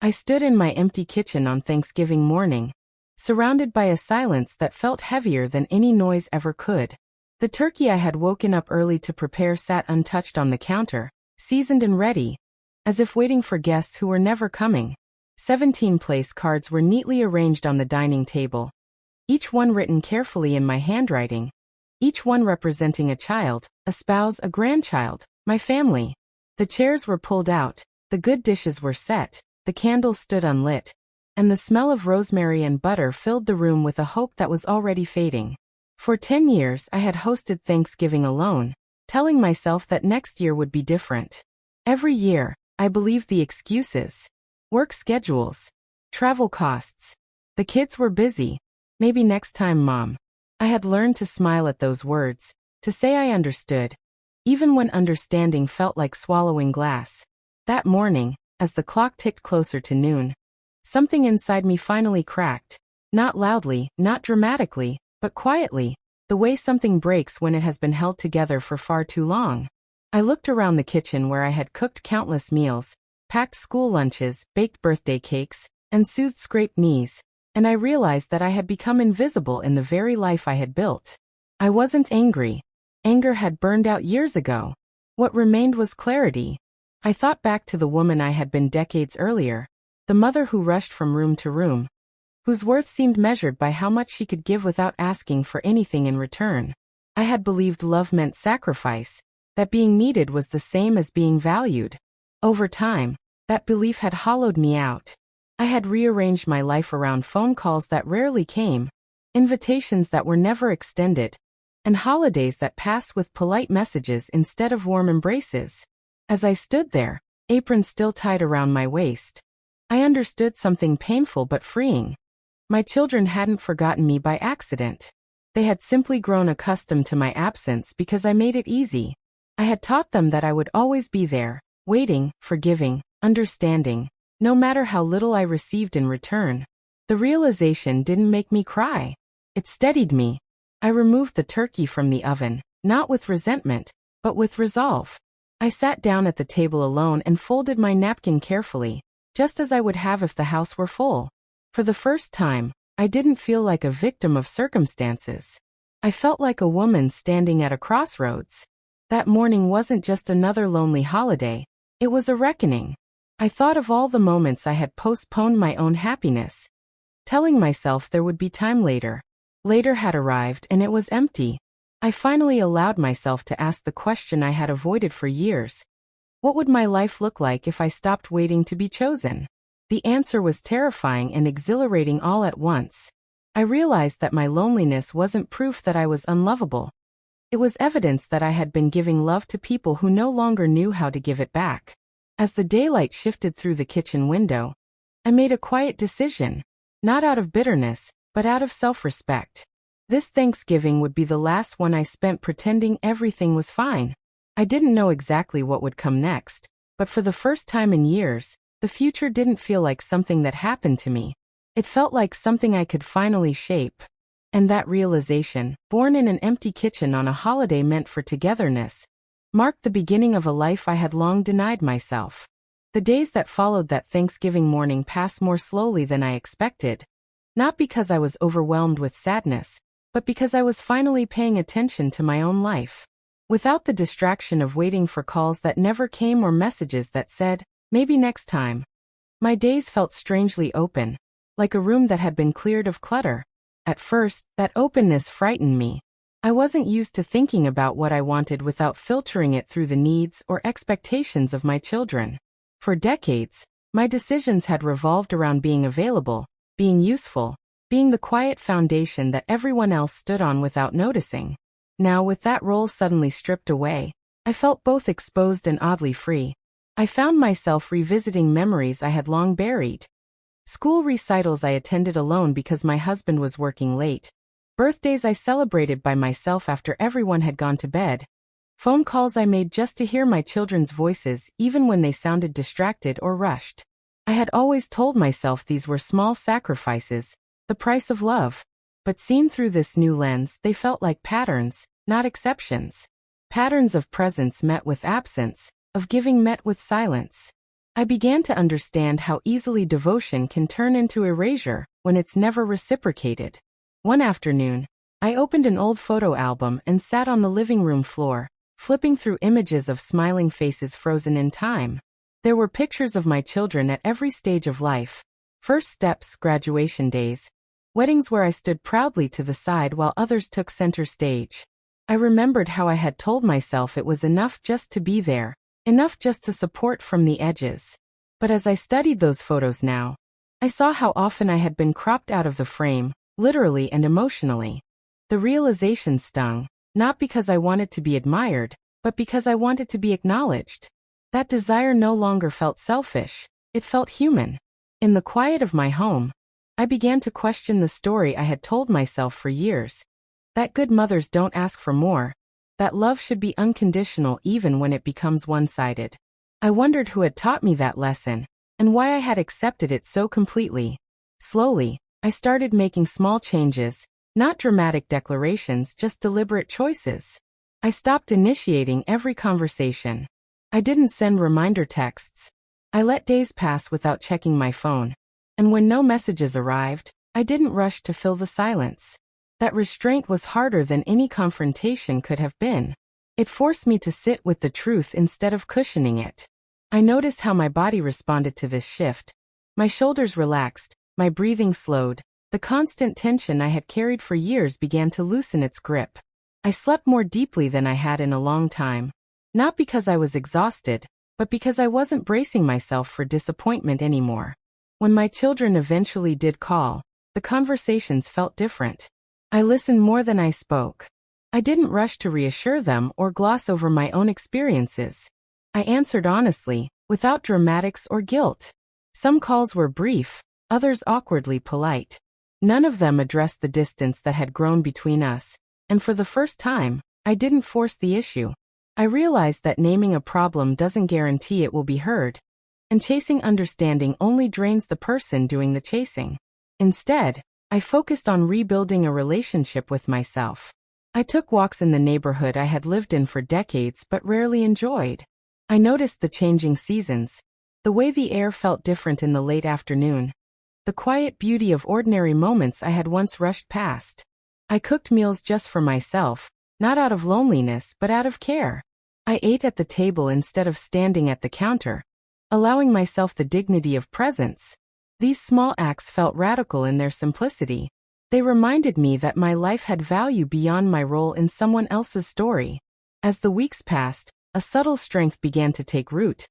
I stood in my empty kitchen on Thanksgiving morning, surrounded by a silence that felt heavier than any noise ever could. The turkey I had woken up early to prepare sat untouched on the counter, seasoned and ready, as if waiting for guests who were never coming. 17 place cards were neatly arranged on the dining table, each one written carefully in my handwriting, each one representing a child, a spouse, a grandchild, my family. The chairs were pulled out, the good dishes were set, the candles stood unlit, and the smell of rosemary and butter filled the room with a hope that was already fading. For 10 years I had hosted Thanksgiving alone, telling myself that next year would be different. Every year, I believed the excuses. Work schedules. Travel costs. The kids were busy. Maybe next time, Mom. I had learned to smile at those words, to say I understood, even when understanding felt like swallowing glass. That morning, as the clock ticked closer to noon, something inside me finally cracked. Not loudly, not dramatically, but quietly, the way something breaks when it has been held together for far too long. I looked around the kitchen where I had cooked countless meals, packed school lunches, baked birthday cakes, and soothed scraped knees, and I realized that I had become invisible in the very life I had built. I wasn't angry. Anger had burned out years ago. What remained was clarity. I thought back to the woman I had been decades earlier, the mother who rushed from room to room, whose worth seemed measured by how much she could give without asking for anything in return. I had believed love meant sacrifice, that being needed was the same as being valued. Over time, that belief had hollowed me out. I had rearranged my life around phone calls that rarely came, invitations that were never extended, and holidays that passed with polite messages instead of warm embraces. As I stood there, apron still tied around my waist, I understood something painful but freeing. My children hadn't forgotten me by accident. They had simply grown accustomed to my absence because I made it easy. I had taught them that I would always be there, waiting, forgiving, understanding, no matter how little I received in return. The realization didn't make me cry. It steadied me. I removed the turkey from the oven, not with resentment, but with resolve. I sat down at the table alone and folded my napkin carefully, just as I would have if the house were full. For the first time, I didn't feel like a victim of circumstances. I felt like a woman standing at a crossroads. That morning wasn't just another lonely holiday, it was a reckoning. I thought of all the moments I had postponed my own happiness, telling myself there would be time later. Later had arrived and it was empty. I finally allowed myself to ask the question I had avoided for years. What would my life look like if I stopped waiting to be chosen? The answer was terrifying and exhilarating all at once. I realized that my loneliness wasn't proof that I was unlovable. It was evidence that I had been giving love to people who no longer knew how to give it back. As the daylight shifted through the kitchen window, I made a quiet decision, not out of bitterness, but out of self-respect. This Thanksgiving would be the last one I spent pretending everything was fine. I didn't know exactly what would come next, but for the first time in years, the future didn't feel like something that happened to me. It felt like something I could finally shape. And that realization, born in an empty kitchen on a holiday meant for togetherness, marked the beginning of a life I had long denied myself. The days that followed that Thanksgiving morning passed more slowly than I expected, not because I was overwhelmed with sadness, but because I was finally paying attention to my own life. Without the distraction of waiting for calls that never came or messages that said, maybe next time. My days felt strangely open, like a room that had been cleared of clutter. At first, that openness frightened me. I wasn't used to thinking about what I wanted without filtering it through the needs or expectations of my children. For decades, my decisions had revolved around being available, being useful, being the quiet foundation that everyone else stood on without noticing. Now, with that role suddenly stripped away, I felt both exposed and oddly free. I found myself revisiting memories I had long buried. School recitals I attended alone because my husband was working late. Birthdays I celebrated by myself after everyone had gone to bed. Phone calls I made just to hear my children's voices even when they sounded distracted or rushed. I had always told myself these were small sacrifices, the price of love. But seen through this new lens, they felt like patterns, not exceptions. Patterns of presence met with absence, of giving met with silence. I began to understand how easily devotion can turn into erasure when it's never reciprocated. One afternoon, I opened an old photo album and sat on the living room floor, flipping through images of smiling faces frozen in time. There were pictures of my children at every stage of life: first steps, graduation days, weddings where I stood proudly to the side while others took center stage. I remembered how I had told myself it was enough just to be there, enough just to support from the edges. But as I studied those photos now, I saw how often I had been cropped out of the frame, literally and emotionally. The realization stung, not because I wanted to be admired, but because I wanted to be acknowledged. That desire no longer felt selfish, it felt human. In the quiet of my home, I began to question the story I had told myself for years. That good mothers don't ask for more. That love should be unconditional even when it becomes one-sided. I wondered who had taught me that lesson, and why I had accepted it so completely. Slowly, I started making small changes, not dramatic declarations, just deliberate choices. I stopped initiating every conversation. I didn't send reminder texts. I let days pass without checking my phone. And when no messages arrived, I didn't rush to fill the silence. That restraint was harder than any confrontation could have been. It forced me to sit with the truth instead of cushioning it. I noticed how my body responded to this shift. My shoulders relaxed, my breathing slowed, the constant tension I had carried for years began to loosen its grip. I slept more deeply than I had in a long time. Not because I was exhausted, but because I wasn't bracing myself for disappointment anymore. When my children eventually did call, the conversations felt different. I listened more than I spoke. I didn't rush to reassure them or gloss over my own experiences. I answered honestly, without dramatics or guilt. Some calls were brief, others awkwardly polite. None of them addressed the distance that had grown between us, and for the first time, I didn't force the issue. I realized that naming a problem doesn't guarantee it will be heard, and chasing understanding only drains the person doing the chasing. Instead, I focused on rebuilding a relationship with myself. I took walks in the neighborhood I had lived in for decades but rarely enjoyed. I noticed the changing seasons, the way the air felt different in the late afternoon, the quiet beauty of ordinary moments I had once rushed past. I cooked meals just for myself, not out of loneliness but out of care. I ate at the table instead of standing at the counter, allowing myself the dignity of presence. These small acts felt radical in their simplicity. They reminded me that my life had value beyond my role in someone else's story. As the weeks passed, a subtle strength began to take root.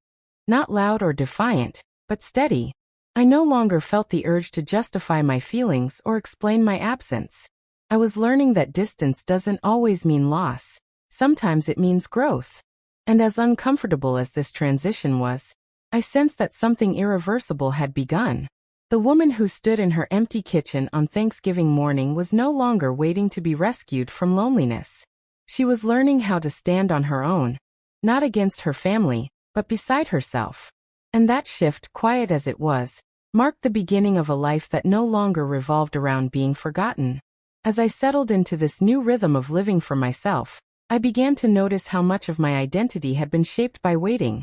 Not loud or defiant, but steady. I no longer felt the urge to justify my feelings or explain my absence. I was learning that distance doesn't always mean loss. Sometimes it means growth. And as uncomfortable as this transition was, I sensed that something irreversible had begun. The woman who stood in her empty kitchen on Thanksgiving morning was no longer waiting to be rescued from loneliness. She was learning how to stand on her own, not against her family, but beside herself. And that shift, quiet as it was, marked the beginning of a life that no longer revolved around being forgotten. As I settled into this new rhythm of living for myself, I began to notice how much of my identity had been shaped by waiting.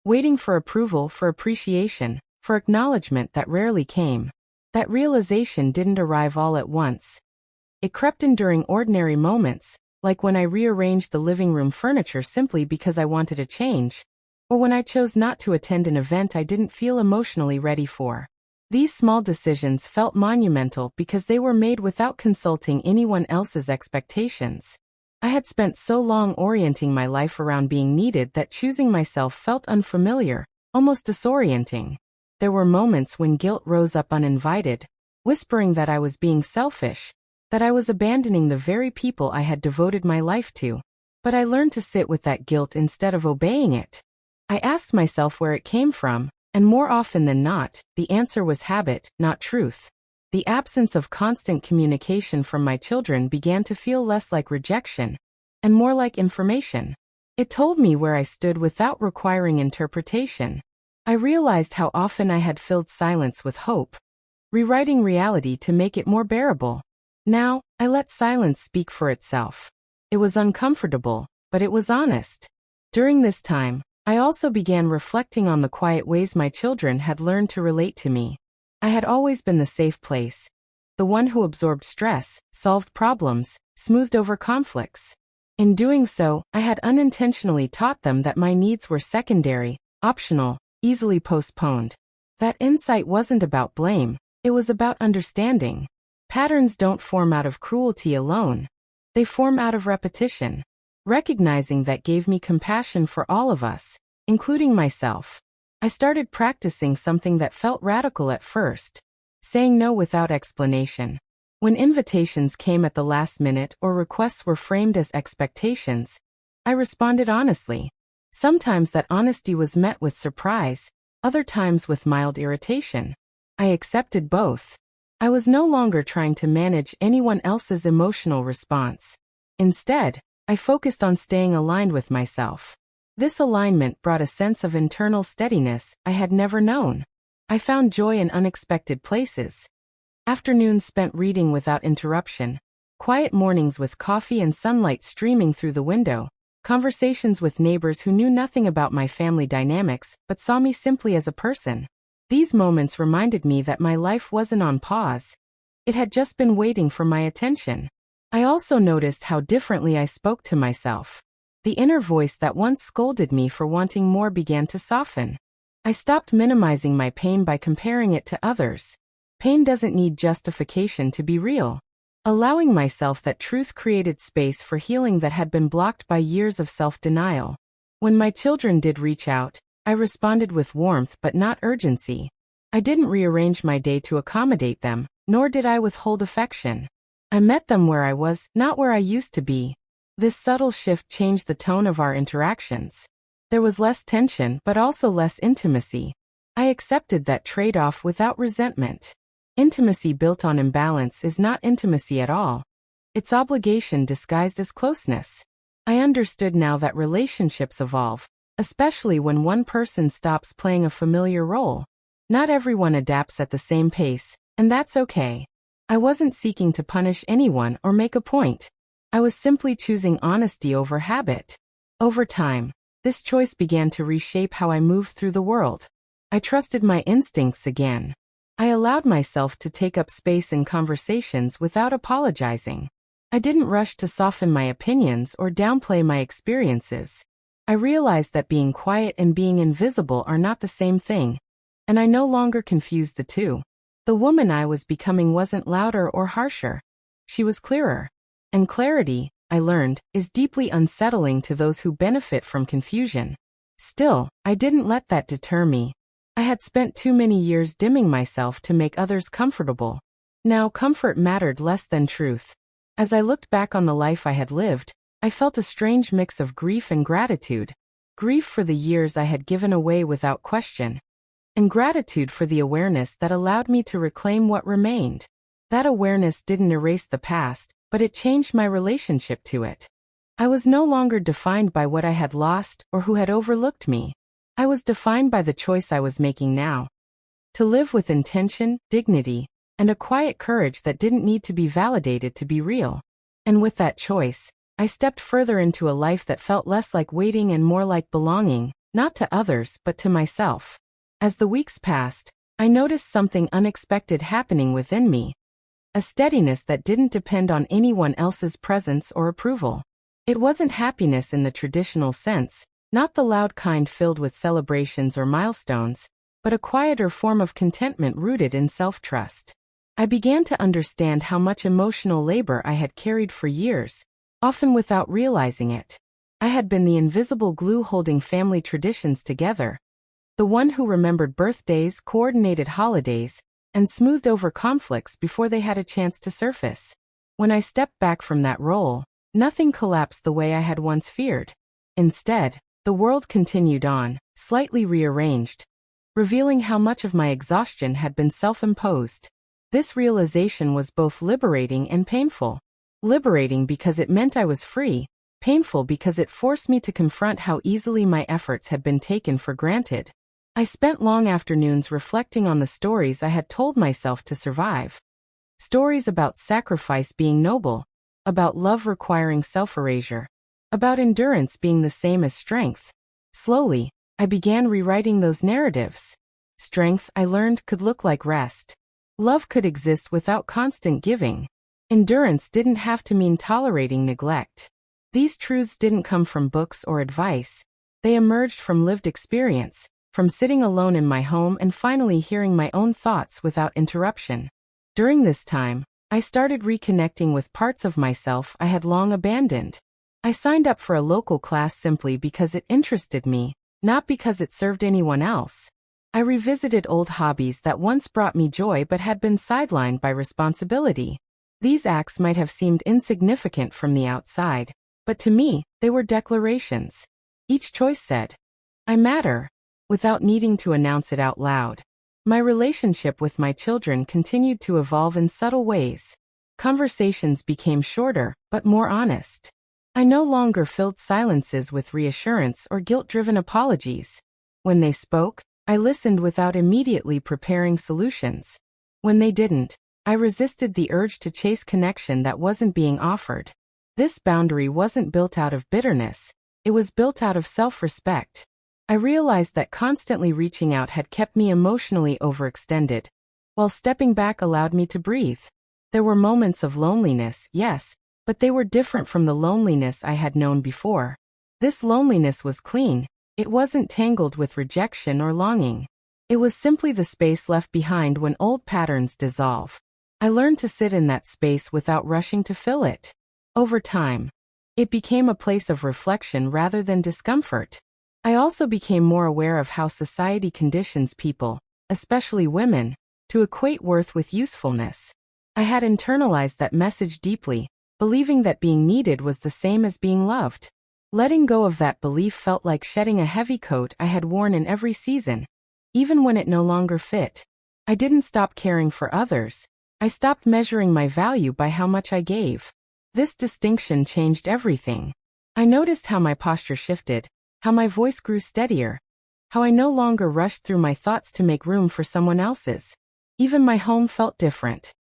Waiting for approval, for appreciation, for acknowledgement that rarely came. That realization didn't arrive all at once. It crept in during ordinary moments, like when I rearranged the living room furniture simply because I wanted a change, or when I chose not to attend an event I didn't feel emotionally ready for. These small decisions felt monumental because they were made without consulting anyone else's expectations. I had spent so long orienting my life around being needed that choosing myself felt unfamiliar, almost disorienting. There were moments when guilt rose up uninvited, whispering that I was being selfish, that I was abandoning the very people I had devoted my life to. But I learned to sit with that guilt instead of obeying it. I asked myself where it came from, and more often than not, the answer was habit, not truth. The absence of constant communication from my children began to feel less like rejection, and more like information. It told me where I stood without requiring interpretation. I realized how often I had filled silence with hope, rewriting reality to make it more bearable. Now, I let silence speak for itself. It was uncomfortable, but it was honest. During this time, I also began reflecting on the quiet ways my children had learned to relate to me. I had always been the safe place, the one who absorbed stress, solved problems, smoothed over conflicts. In doing so, I had unintentionally taught them that my needs were secondary, optional, easily postponed. That insight wasn't about blame, it was about understanding. Patterns don't form out of cruelty alone. They form out of repetition. Recognizing that gave me compassion for all of us, including myself. I started practicing something that felt radical at first. Saying no without explanation. When invitations came at the last minute or requests were framed as expectations, I responded honestly. Sometimes that honesty was met with surprise, other times with mild irritation. I accepted both. I was no longer trying to manage anyone else's emotional response. Instead, I focused on staying aligned with myself. This alignment brought a sense of internal steadiness I had never known. I found joy in unexpected places. Afternoons spent reading without interruption. Quiet mornings with coffee and sunlight streaming through the window. Conversations with neighbors who knew nothing about my family dynamics but saw me simply as a person. These moments reminded me that my life wasn't on pause. It had just been waiting for my attention. I also noticed how differently I spoke to myself. The inner voice that once scolded me for wanting more began to soften. I stopped minimizing my pain by comparing it to others. Pain doesn't need justification to be real. Allowing myself that truth created space for healing that had been blocked by years of self-denial. When my children did reach out, I responded with warmth but not urgency. I didn't rearrange my day to accommodate them, nor did I withhold affection. I met them where I was, not where I used to be. This subtle shift changed the tone of our interactions. There was less tension but also less intimacy. I accepted that trade-off without resentment. Intimacy built on imbalance is not intimacy at all. It's obligation disguised as closeness. I understood now that relationships evolve, especially when one person stops playing a familiar role. Not everyone adapts at the same pace, and that's okay. I wasn't seeking to punish anyone or make a point. I was simply choosing honesty over habit. Over time, this choice began to reshape how I moved through the world. I trusted my instincts again. I allowed myself to take up space in conversations without apologizing. I didn't rush to soften my opinions or downplay my experiences. I realized that being quiet and being invisible are not the same thing, and I no longer confused the two. The woman I was becoming wasn't louder or harsher. She was clearer. And clarity, I learned, is deeply unsettling to those who benefit from confusion. Still, I didn't let that deter me. I had spent too many years dimming myself to make others comfortable. Now comfort mattered less than truth. As I looked back on the life I had lived, I felt a strange mix of grief and gratitude. Grief for the years I had given away without question, and gratitude for the awareness that allowed me to reclaim what remained. That awareness didn't erase the past, but it changed my relationship to it. I was no longer defined by what I had lost or who had overlooked me. I was defined by the choice I was making now. To live with intention, dignity, and a quiet courage that didn't need to be validated to be real. And with that choice, I stepped further into a life that felt less like waiting and more like belonging, not to others but to myself. As the weeks passed, I noticed something unexpected happening within me. A steadiness that didn't depend on anyone else's presence or approval. It wasn't happiness in the traditional sense, not the loud kind filled with celebrations or milestones, but a quieter form of contentment rooted in self-trust. I began to understand how much emotional labor I had carried for years, often without realizing it. I had been the invisible glue holding family traditions together. The one who remembered birthdays, coordinated holidays, and smoothed over conflicts before they had a chance to surface. When I stepped back from that role, nothing collapsed the way I had once feared. Instead, the world continued on, slightly rearranged, revealing how much of my exhaustion had been self-imposed. This realization was both liberating and painful. Liberating because it meant I was free, painful because it forced me to confront how easily my efforts had been taken for granted. I spent long afternoons reflecting on the stories I had told myself to survive. Stories about sacrifice being noble, about love requiring self-erasure, about endurance being the same as strength. Slowly, I began rewriting those narratives. Strength, I learned, could look like rest. Love could exist without constant giving. Endurance didn't have to mean tolerating neglect. These truths didn't come from books or advice. They emerged from lived experience, from sitting alone in my home and finally hearing my own thoughts without interruption. During this time, I started reconnecting with parts of myself I had long abandoned. I signed up for a local class simply because it interested me, not because it served anyone else. I revisited old hobbies that once brought me joy but had been sidelined by responsibility. These acts might have seemed insignificant from the outside, but to me, they were declarations. Each choice said, "I matter," without needing to announce it out loud. My relationship with my children continued to evolve in subtle ways. Conversations became shorter, but more honest. I no longer filled silences with reassurance or guilt-driven apologies. When they spoke, I listened without immediately preparing solutions. When they didn't, I resisted the urge to chase connection that wasn't being offered. This boundary wasn't built out of bitterness. It was built out of self-respect. I realized that constantly reaching out had kept me emotionally overextended, while stepping back allowed me to breathe. There were moments of loneliness, yes, but they were different from the loneliness I had known before. This loneliness was clean. It wasn't tangled with rejection or longing. It was simply the space left behind when old patterns dissolve. I learned to sit in that space without rushing to fill it. Over time, it became a place of reflection rather than discomfort. I also became more aware of how society conditions people, especially women, to equate worth with usefulness. I had internalized that message deeply, believing that being needed was the same as being loved. Letting go of that belief felt like shedding a heavy coat I had worn in every season, even when it no longer fit. I didn't stop caring for others. I stopped measuring my value by how much I gave. This distinction changed everything. I noticed how my posture shifted, how my voice grew steadier, how I no longer rushed through my thoughts to make room for someone else's. Even my home felt different.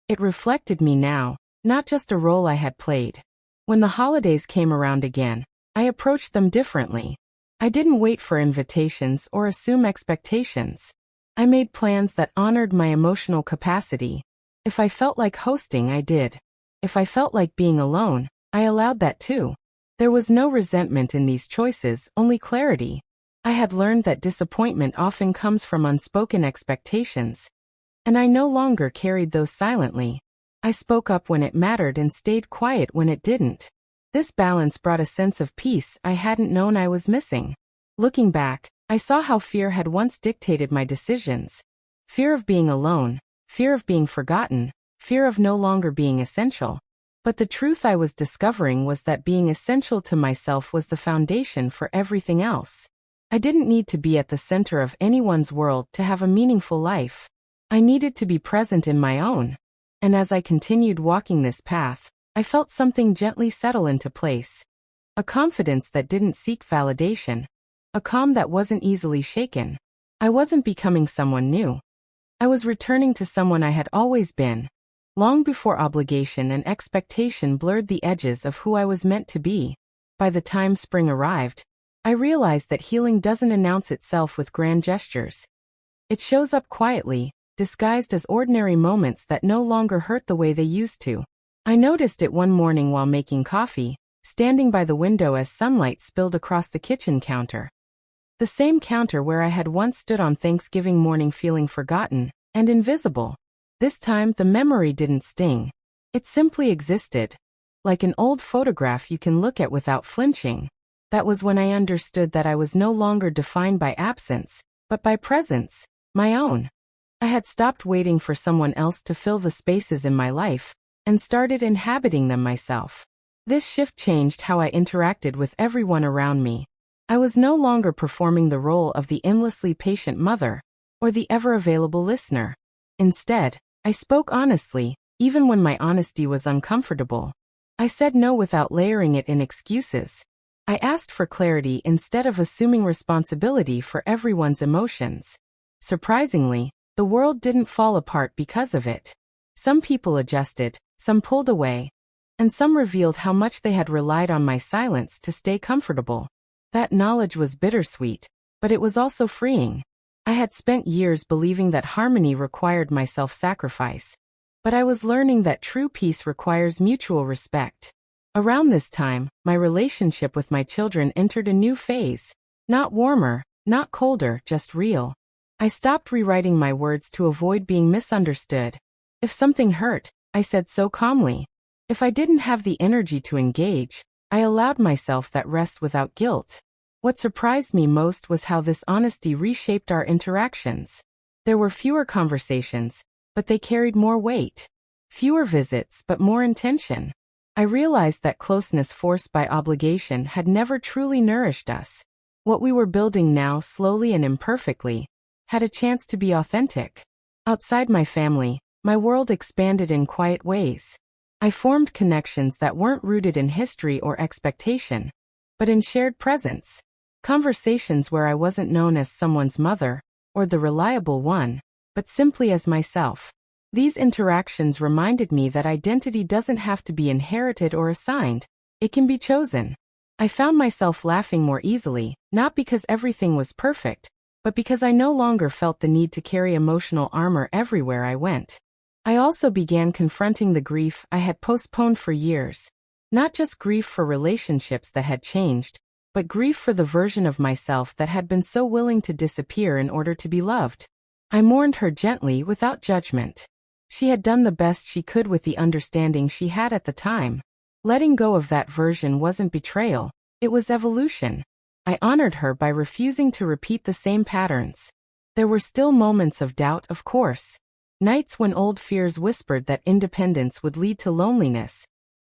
It reflected me now, not just a role I had played. When the holidays came around again, I approached them differently. I didn't wait for invitations or assume expectations. I made plans that honored my emotional capacity. If I felt like hosting, I did. If I felt like being alone, I allowed that too. There was no resentment in these choices, only clarity. I had learned that disappointment often comes from unspoken expectations, and I no longer carried those silently. I spoke up when it mattered and stayed quiet when it didn't. This balance brought a sense of peace I hadn't known I was missing. Looking back, I saw how fear had once dictated my decisions. Fear of being alone, fear of being forgotten, fear of no longer being essential. But the truth I was discovering was that being essential to myself was the foundation for everything else. I didn't need to be at the center of anyone's world to have a meaningful life. I needed to be present in my own. And as I continued walking this path, I felt something gently settle into place. A confidence that didn't seek validation. A calm that wasn't easily shaken. I wasn't becoming someone new. I was returning to someone I had always been. Long before obligation and expectation blurred the edges of who I was meant to be. By the time spring arrived, I realized that healing doesn't announce itself with grand gestures. It shows up quietly, disguised as ordinary moments that no longer hurt the way they used to. I noticed it one morning while making coffee, standing by the window as sunlight spilled across the kitchen counter. The same counter where I had once stood on Thanksgiving morning feeling forgotten and invisible. This time, the memory didn't sting. It simply existed. Like an old photograph you can look at without flinching. That was when I understood that I was no longer defined by absence, but by presence, my own. I had stopped waiting for someone else to fill the spaces in my life, and started inhabiting them myself. This shift changed how I interacted with everyone around me. I was no longer performing the role of the endlessly patient mother, or the ever-available listener. Instead, I spoke honestly, even when my honesty was uncomfortable. I said no without layering it in excuses. I asked for clarity instead of assuming responsibility for everyone's emotions. Surprisingly, the world didn't fall apart because of it. Some people adjusted, some pulled away, and some revealed how much they had relied on my silence to stay comfortable. That knowledge was bittersweet. but it was also freeing. I had spent years believing that harmony required my self-sacrifice, but I was learning that true peace requires mutual respect. Around this time, my relationship with my children entered a new phase. Not warmer, not colder, just real. I stopped rewriting my words to avoid being misunderstood. If something hurt, I said so calmly. If I didn't have the energy to engage, I allowed myself that rest without guilt. What surprised me most was how this honesty reshaped our interactions. There were fewer conversations, but they carried more weight. Fewer visits, but more intention. I realized that closeness forced by obligation had never truly nourished us. What we were building now, slowly and imperfectly, had a chance to be authentic. Outside my family, my world expanded in quiet ways. I formed connections that weren't rooted in history or expectation, but in shared presence. Conversations where I wasn't known as someone's mother, or the reliable one, but simply as myself. These interactions reminded me that identity doesn't have to be inherited or assigned, it can be chosen. I found myself laughing more easily, not because everything was perfect, but because I no longer felt the need to carry emotional armor everywhere I went. I also began confronting the grief I had postponed for years. Not just grief for relationships that had changed, but grief for the version of myself that had been so willing to disappear in order to be loved. I mourned her gently without judgment. She had done the best she could with the understanding she had at the time. Letting go of that version wasn't betrayal, it was evolution. I honored her by refusing to repeat the same patterns. There were still moments of doubt, of course. Nights when old fears whispered that independence would lead to loneliness,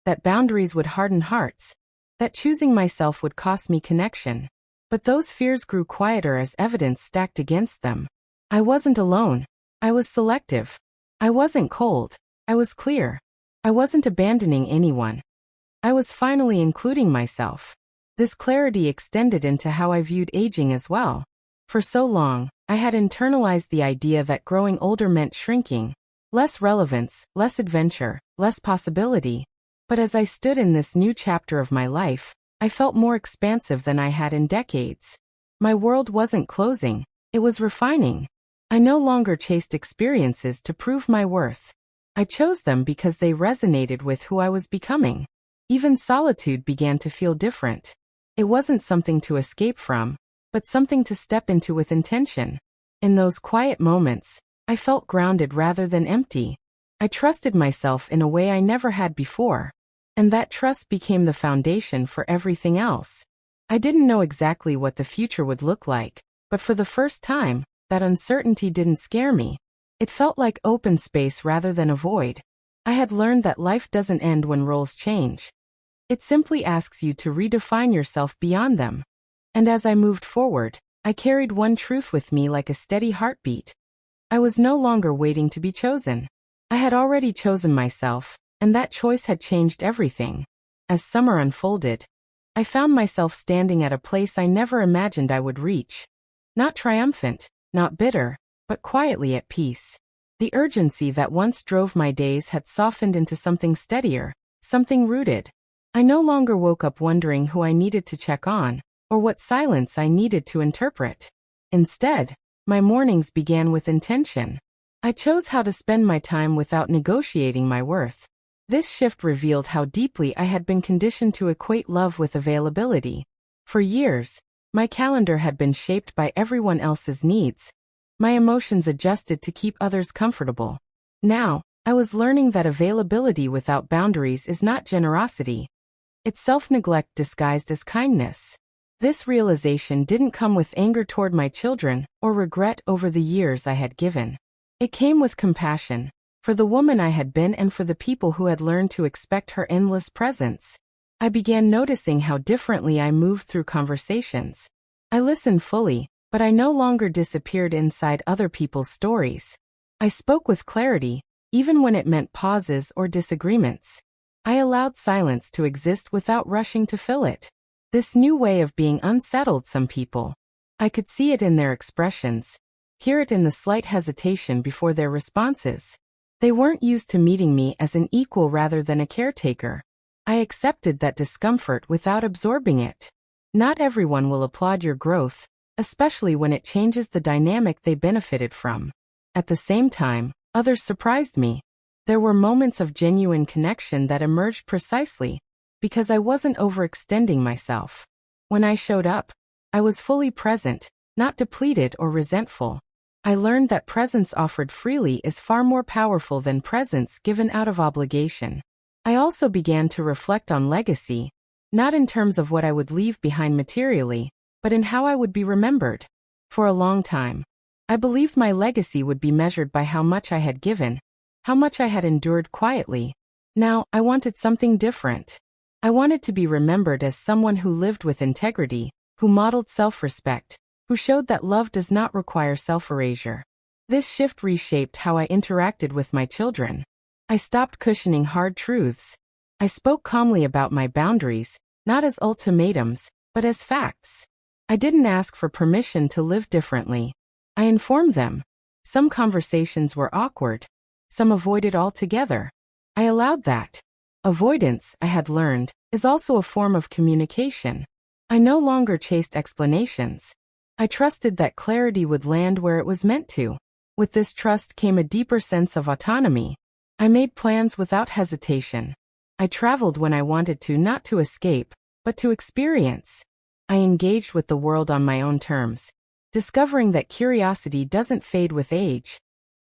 that boundaries would harden hearts, that choosing myself would cost me connection. But those fears grew quieter as evidence stacked against them. I wasn't alone. I was selective. I wasn't cold. I was clear. I wasn't abandoning anyone. I was finally including myself. This clarity extended into how I viewed aging as well. For so long, I had internalized the idea that growing older meant shrinking. Less relevance, less adventure, less possibility. But as I stood in this new chapter of my life, I felt more expansive than I had in decades. My world wasn't closing, it was refining. I no longer chased experiences to prove my worth. I chose them because they resonated with who I was becoming. Even solitude began to feel different. It wasn't something to escape from, but something to step into with intention. In those quiet moments, I felt grounded rather than empty. I trusted myself in a way I never had before. And that trust became the foundation for everything else. I didn't know exactly what the future would look like, but for the first time, that uncertainty didn't scare me. It felt like open space rather than a void. I had learned that life doesn't end when roles change. It simply asks you to redefine yourself beyond them. And as I moved forward, I carried one truth with me like a steady heartbeat. I was no longer waiting to be chosen. I had already chosen myself, and that choice had changed everything. As summer unfolded, I found myself standing at a place I never imagined I would reach. Not triumphant, not bitter, but quietly at peace. The urgency that once drove my days had softened into something steadier, something rooted. I no longer woke up wondering who I needed to check on, or what silence I needed to interpret. Instead, my mornings began with intention. I chose how to spend my time without negotiating my worth. This shift revealed how deeply I had been conditioned to equate love with availability. For years, my calendar had been shaped by everyone else's needs. My emotions adjusted to keep others comfortable. Now, I was learning that availability without boundaries is not generosity. It's self-neglect disguised as kindness. This realization didn't come with anger toward my children or regret over the years I had given. It came with compassion, for the woman I had been and for the people who had learned to expect her endless presence. I began noticing how differently I moved through conversations. I listened fully, but I no longer disappeared inside other people's stories. I spoke with clarity, even when it meant pauses or disagreements. I allowed silence to exist without rushing to fill it. This new way of being unsettled some people. I could see it in their expressions, hear it in the slight hesitation before their responses. They weren't used to meeting me as an equal rather than a caretaker. I accepted that discomfort without absorbing it. Not everyone will applaud your growth, especially when it changes the dynamic they benefited from. At the same time, others surprised me. There were moments of genuine connection that emerged precisely because I wasn't overextending myself. When I showed up, I was fully present, not depleted or resentful. I learned that presence offered freely is far more powerful than presence given out of obligation. I also began to reflect on legacy, not in terms of what I would leave behind materially, but in how I would be remembered. For a long time, I believed my legacy would be measured by how much I had given, how much I had endured quietly. Now, I wanted something different. I wanted to be remembered as someone who lived with integrity, who modeled self-respect, who showed that love does not require self-erasure. This shift reshaped how I interacted with my children. I stopped cushioning hard truths. I spoke calmly about my boundaries, not as ultimatums, but as facts. I didn't ask for permission to live differently. I informed them. Some conversations were awkward. Some avoided altogether. I allowed that. Avoidance, I had learned, is also a form of communication. I no longer chased explanations. I trusted that clarity would land where it was meant to. With this trust came a deeper sense of autonomy. I made plans without hesitation. I traveled when I wanted to, not to escape, but to experience. I engaged with the world on my own terms, discovering that curiosity doesn't fade with age.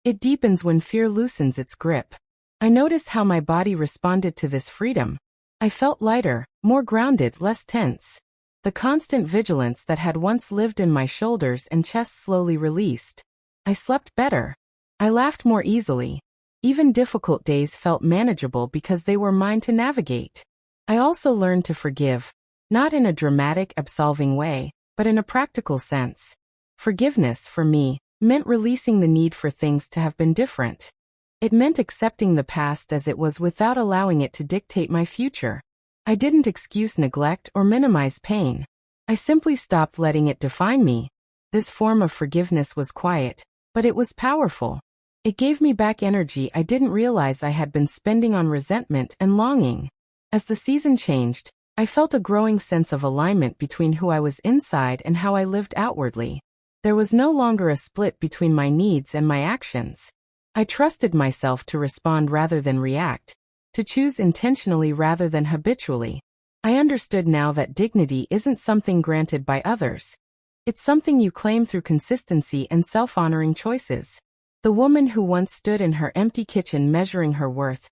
It deepens when fear loosens its grip. I noticed how my body responded to this freedom. I felt lighter, more grounded, less tense. The constant vigilance that had once lived in my shoulders and chest slowly released. I slept better. I laughed more easily. Even difficult days felt manageable because they were mine to navigate. I also learned to forgive, not in a dramatic, absolving way, but in a practical sense. Forgiveness, for me, meant releasing the need for things to have been different. It meant accepting the past as it was without allowing it to dictate my future. I didn't excuse neglect or minimize pain. I simply stopped letting it define me. This form of forgiveness was quiet, but it was powerful. It gave me back energy I didn't realize I had been spending on resentment and longing. As the season changed, I felt a growing sense of alignment between who I was inside and how I lived outwardly. There was no longer a split between my needs and my actions. I trusted myself to respond rather than react, to choose intentionally rather than habitually. I understood now that dignity isn't something granted by others. It's something you claim through consistency and self-honoring choices. The woman who once stood in her empty kitchen measuring her worth,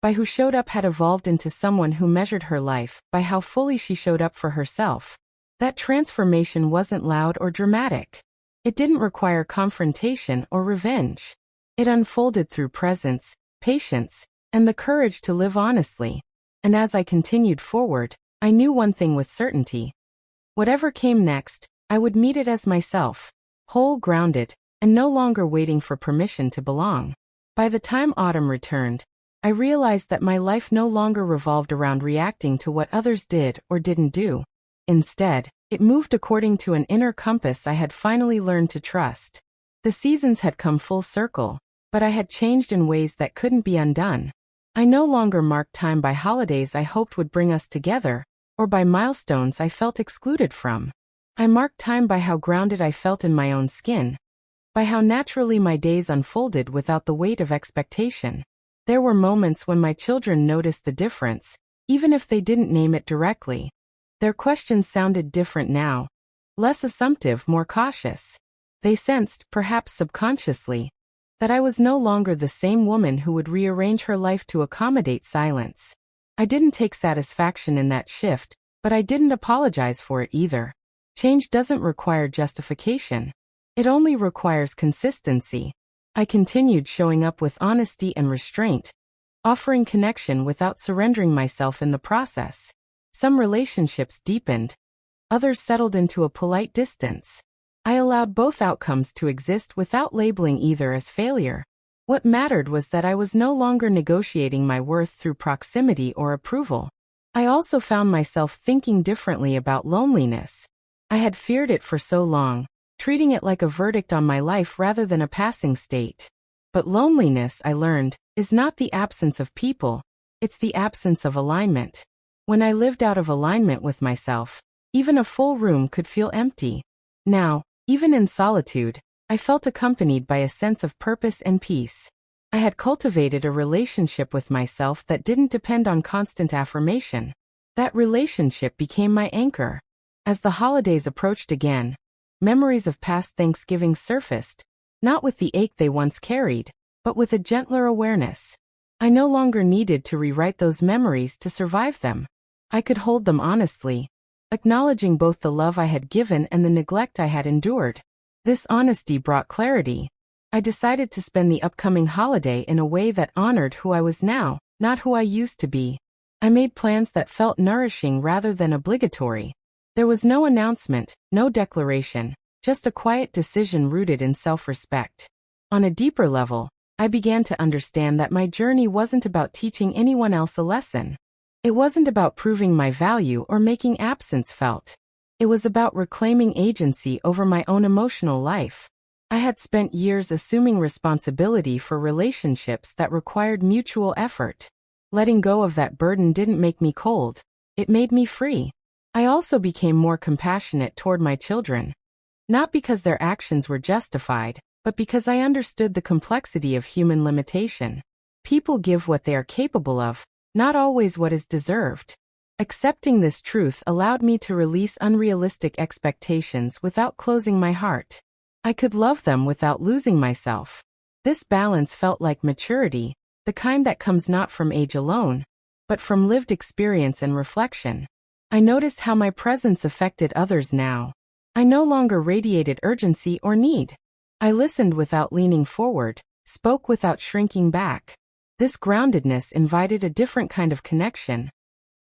by who showed up, had evolved into someone who measured her life by how fully she showed up for herself. That transformation wasn't loud or dramatic. It didn't require confrontation or revenge. It unfolded through presence, patience, and the courage to live honestly. And as I continued forward, I knew one thing with certainty. Whatever came next, I would meet it as myself, whole, grounded, and no longer waiting for permission to belong. By the time autumn returned, I realized that my life no longer revolved around reacting to what others did or didn't do. Instead, it moved according to an inner compass I had finally learned to trust. The seasons had come full circle, but I had changed in ways that couldn't be undone. I no longer marked time by holidays I hoped would bring us together, or by milestones I felt excluded from. I marked time by how grounded I felt in my own skin, by how naturally my days unfolded without the weight of expectation. There were moments when my children noticed the difference, even if they didn't name it directly. Their questions sounded different now, less assumptive, more cautious. They sensed, perhaps subconsciously, that I was no longer the same woman who would rearrange her life to accommodate silence. I didn't take satisfaction in that shift, but I didn't apologize for it either. Change doesn't require justification. It only requires consistency. I continued showing up with honesty and restraint, offering connection without surrendering myself in the process. Some relationships deepened. Others settled into a polite distance. I allowed both outcomes to exist without labeling either as failure. What mattered was that I was no longer negotiating my worth through proximity or approval. I also found myself thinking differently about loneliness. I had feared it for so long, treating it like a verdict on my life rather than a passing state. But loneliness, I learned, is not the absence of people, it's the absence of alignment. When I lived out of alignment with myself, even a full room could feel empty. Now, even in solitude, I felt accompanied by a sense of purpose and peace. I had cultivated a relationship with myself that didn't depend on constant affirmation. That relationship became my anchor. As the holidays approached again, memories of past Thanksgivings surfaced, not with the ache they once carried, but with a gentler awareness. I no longer needed to rewrite those memories to survive them. I could hold them honestly, acknowledging both the love I had given and the neglect I had endured. This honesty brought clarity. I decided to spend the upcoming holiday in a way that honored who I was now, not who I used to be. I made plans that felt nourishing rather than obligatory. There was no announcement, no declaration, just a quiet decision rooted in self-respect. On a deeper level, I began to understand that my journey wasn't about teaching anyone else a lesson. It wasn't about proving my value or making absence felt. It was about reclaiming agency over my own emotional life. I had spent years assuming responsibility for relationships that required mutual effort. Letting go of that burden didn't make me cold. It made me free. I also became more compassionate toward my children. Not because their actions were justified, but because I understood the complexity of human limitation. People give what they are capable of, not always what is deserved. Accepting this truth allowed me to release unrealistic expectations without closing my heart. I could love them without losing myself. This balance felt like maturity, the kind that comes not from age alone, but from lived experience and reflection. I noticed how my presence affected others now. I no longer radiated urgency or need. I listened without leaning forward, spoke without shrinking back. This groundedness invited a different kind of connection,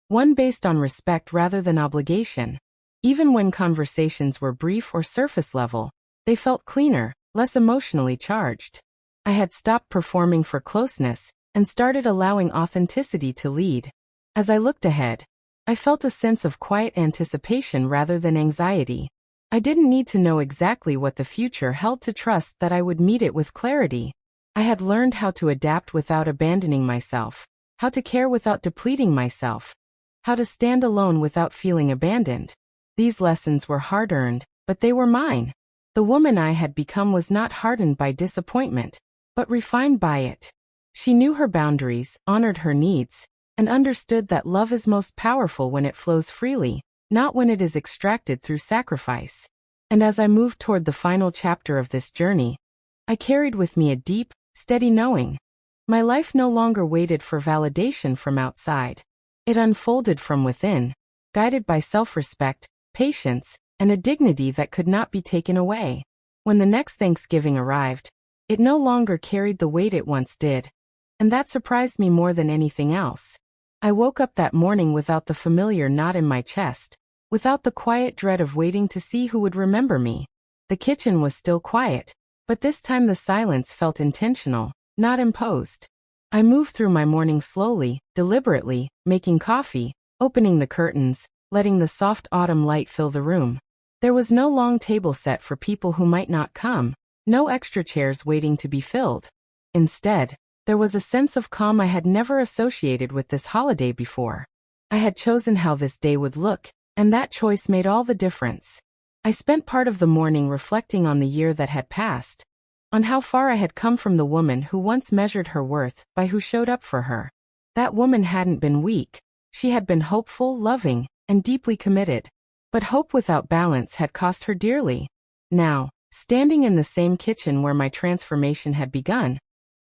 one based on respect rather than obligation. Even when conversations were brief or surface level, they felt cleaner, less emotionally charged. I had stopped performing for closeness and started allowing authenticity to lead. As I looked ahead, I felt a sense of quiet anticipation rather than anxiety. I didn't need to know exactly what the future held to trust that I would meet it with clarity. I had learned how to adapt without abandoning myself, how to care without depleting myself, how to stand alone without feeling abandoned. These lessons were hard-earned, but they were mine. The woman I had become was not hardened by disappointment, but refined by it. She knew her boundaries, honored her needs, and understood that love is most powerful when it flows freely, not when it is extracted through sacrifice. And as I moved toward the final chapter of this journey, I carried with me a deep, steady knowing. My life no longer waited for validation from outside. It unfolded from within, guided by self-respect, patience, and a dignity that could not be taken away. When the next Thanksgiving arrived, it no longer carried the weight it once did, and that surprised me more than anything else. I woke up that morning without the familiar knot in my chest, without the quiet dread of waiting to see who would remember me. The kitchen was still quiet, but this time the silence felt intentional, not imposed. I moved through my morning slowly, deliberately, making coffee, opening the curtains, letting the soft autumn light fill the room. There was no long table set for people who might not come, no extra chairs waiting to be filled. Instead, there was a sense of calm I had never associated with this holiday before. I had chosen how this day would look, and that choice made all the difference. I spent part of the morning reflecting on the year that had passed, on how far I had come from the woman who once measured her worth by who showed up for her. That woman hadn't been weak. She had been hopeful, loving, and deeply committed. But hope without balance had cost her dearly. Now, standing in the same kitchen where my transformation had begun,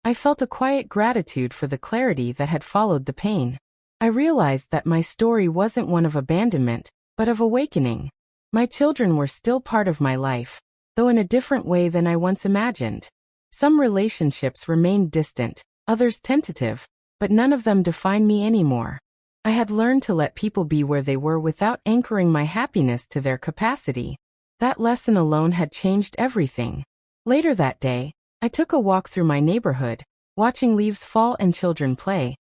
I felt a quiet gratitude for the clarity that had followed the pain. I realized that my story wasn't one of abandonment, but of awakening. My children were still part of my life, though in a different way than I once imagined. Some relationships remained distant, others tentative, but none of them defined me anymore. I had learned to let people be where they were without anchoring my happiness to their capacity. That lesson alone had changed everything. Later that day, I took a walk through my neighborhood, watching leaves fall and children play,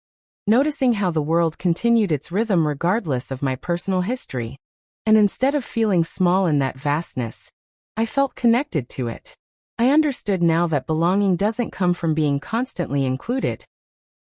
noticing how the world continued its rhythm regardless of my personal history. And instead of feeling small in that vastness, I felt connected to it. I understood now that belonging doesn't come from being constantly included.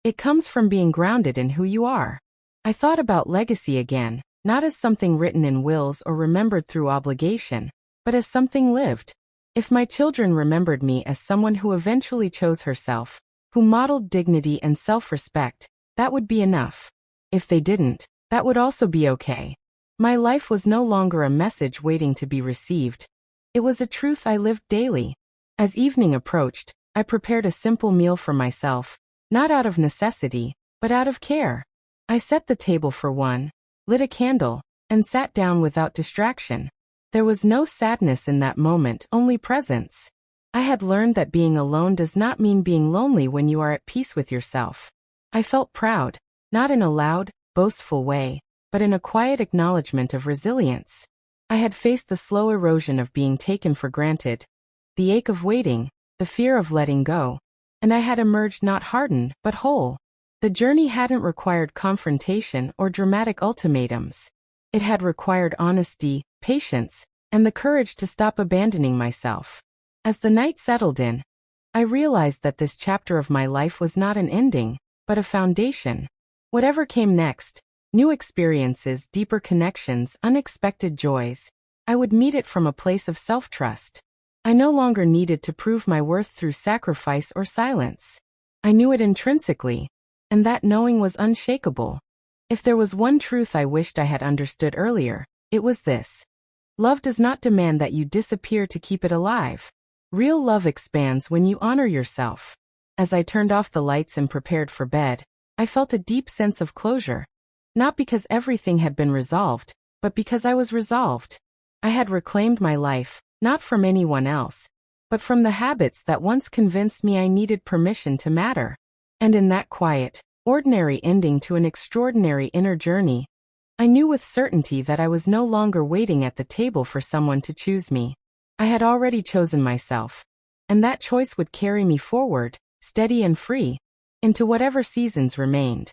It comes from being grounded in who you are. I thought about legacy again, not as something written in wills or remembered through obligation, but but as something lived. If my children remembered me as someone who eventually chose herself, who modeled dignity and self-respect, that would be enough. If they didn't, that would also be okay. My life was no longer a message waiting to be received. It was a truth I lived daily. As evening approached, I prepared a simple meal for myself, not out of necessity, but out of care. I set the table for one, lit a candle, and sat down without distraction. There was no sadness in that moment, only presence. I had learned that being alone does not mean being lonely when you are at peace with yourself. I felt proud, not in a loud, boastful way, but in a quiet acknowledgement of resilience. I had faced the slow erosion of being taken for granted, the ache of waiting, the fear of letting go, and I had emerged not hardened, but whole. The journey hadn't required confrontation or dramatic ultimatums. It had required honesty, patience, and the courage to stop abandoning myself. As the night settled in, I realized that this chapter of my life was not an ending, but a foundation. Whatever came next, new experiences, deeper connections, unexpected joys, I would meet it from a place of self-trust. I no longer needed to prove my worth through sacrifice or silence. I knew it intrinsically, and that knowing was unshakable. If there was one truth I wished I had understood earlier, it was this. Love does not demand that you disappear to keep it alive. Real love expands when you honor yourself. As I turned off the lights and prepared for bed, I felt a deep sense of closure. Not because everything had been resolved, but because I was resolved. I had reclaimed my life, not from anyone else, but from the habits that once convinced me I needed permission to matter. And in that quiet, ordinary ending to an extraordinary inner journey, I knew with certainty that I was no longer waiting at the table for someone to choose me. I had already chosen myself, and that choice would carry me forward, steady and free, into whatever seasons remained.